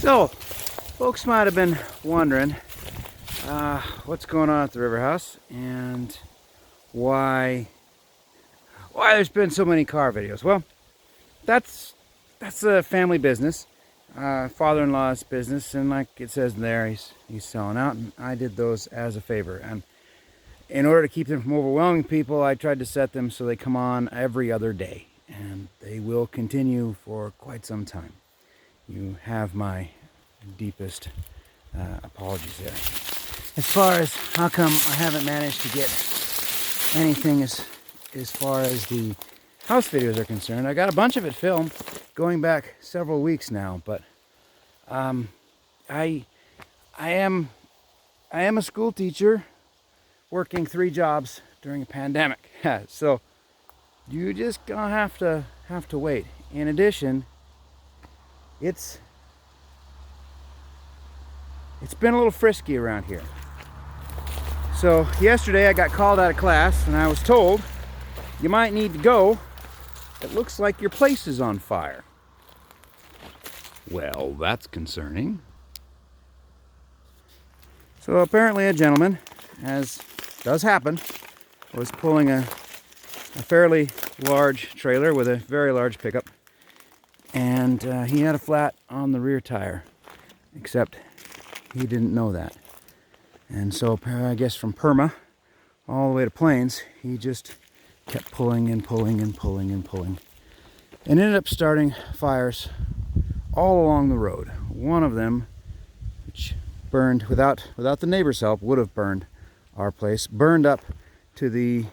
So, folks might have been wondering what's going on at the River House and why there's been so many car videos. Well, that's a family business, father-in-law's business, and like it says in there, he's selling out, and I did those as a favor. And in order to keep them from overwhelming people, I tried to set them so they come on every other day, and they will continue for quite some time. You have my deepest apologies there. As far as how come I haven't managed to get anything as far as the house videos are concerned, I got a bunch of it filmed going back several weeks now, but I am a school teacher working 3 jobs during a pandemic. So you just gonna have to wait. In addition, it's been a little frisky around here. So yesterday I got called out of class and I was told, you might need to go. It looks like your place is on fire. Well, that's concerning. So apparently a gentleman, as does happen, was pulling a fairly large trailer with a very large pickup, and he had a flat on the rear tire, except he didn't know that. And so I guess from Perma all the way to Plains, he just kept pulling and pulling and pulling and pulling, and ended up starting fires all along the road. One of them, which burned without the neighbor's help, would have burned our place, burned up to the,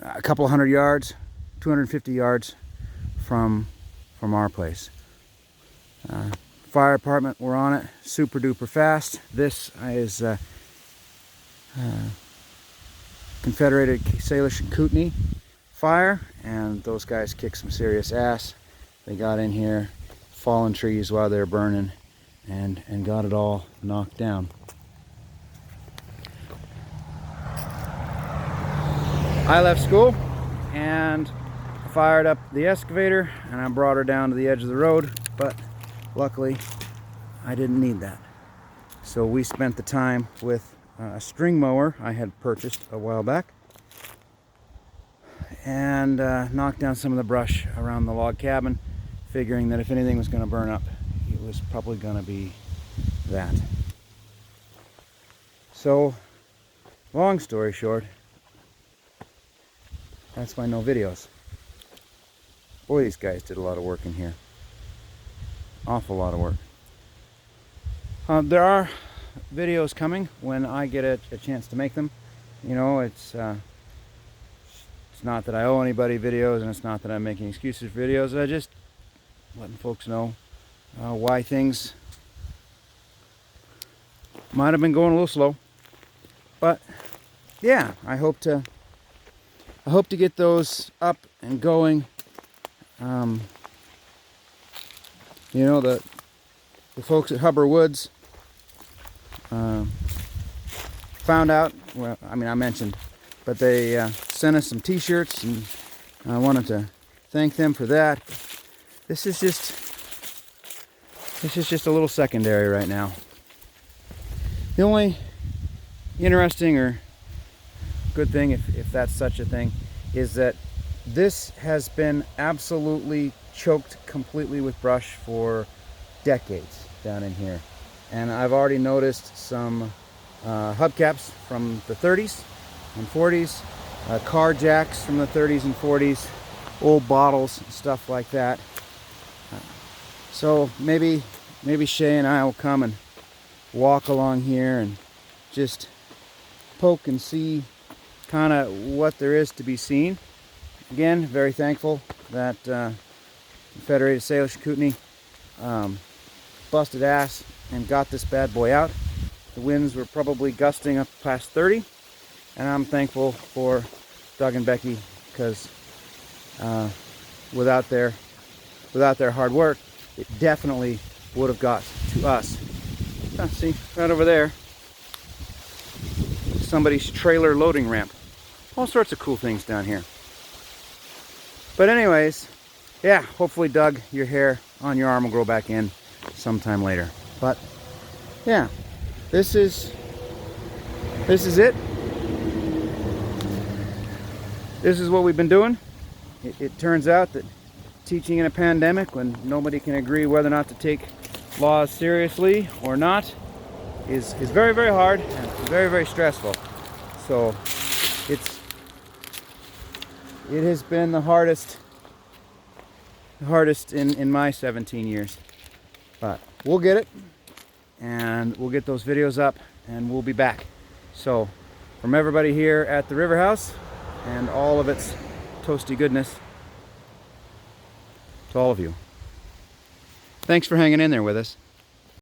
a couple hundred yards, 250 yards from our place. Fire department were on it super duper fast. This is Confederated Salish and Kootenai fire, and those guys kicked some serious ass. They got in here, fallen trees while they were burning, and got it all knocked down. I left school and fired up the excavator, and I brought her down to the edge of the road, but luckily I didn't need that. So we spent the time with a string mower I had purchased a while back, and knocked down some of the brush around the log cabin, figuring that if anything was going to burn up, it was probably going to be that. So, long story short, that's why no videos. Boy, these guys did a lot of work in here. Awful lot of work. There are videos coming when I get a chance to make them. It's not that I owe anybody videos, and it's not that I'm making excuses for videos. I just letting folks know why things might have been going a little slow. But yeah, I hope to get those up and going. The folks at Hubbard Woods found out, well, I mentioned, but they sent us some t-shirts, and I wanted to thank them for that. This is just a little secondary right now. The only interesting or good thing, if that's such a thing, is that this has been absolutely choked completely with brush for decades down in here. And I've already noticed some hubcaps from the 30s and 40s, car jacks from the 30s and 40s, old bottles, stuff like that. So maybe Shay and I will come and walk along here and just poke and see kind of what there is to be seen. Again, very thankful that Confederated Salish Kootenai busted ass and got this bad boy out. The winds were probably gusting up past 30, and I'm thankful for Doug and Becky, because without their hard work, it definitely would have got to us. See, right over there, somebody's trailer loading ramp. All sorts of cool things down here. But anyways, yeah, hopefully, Doug, your hair on your arm will grow back in sometime later. But yeah, this is it. This is what we've been doing. It turns out that teaching in a pandemic, when nobody can agree whether or not to take laws seriously or not, is very, very hard and very, very stressful. So it has been the hardest in my 17 years. But we'll get it, and we'll get those videos up, and we'll be back. So from everybody here at the River House and all of its toasty goodness, to all of you, thanks for hanging in there with us.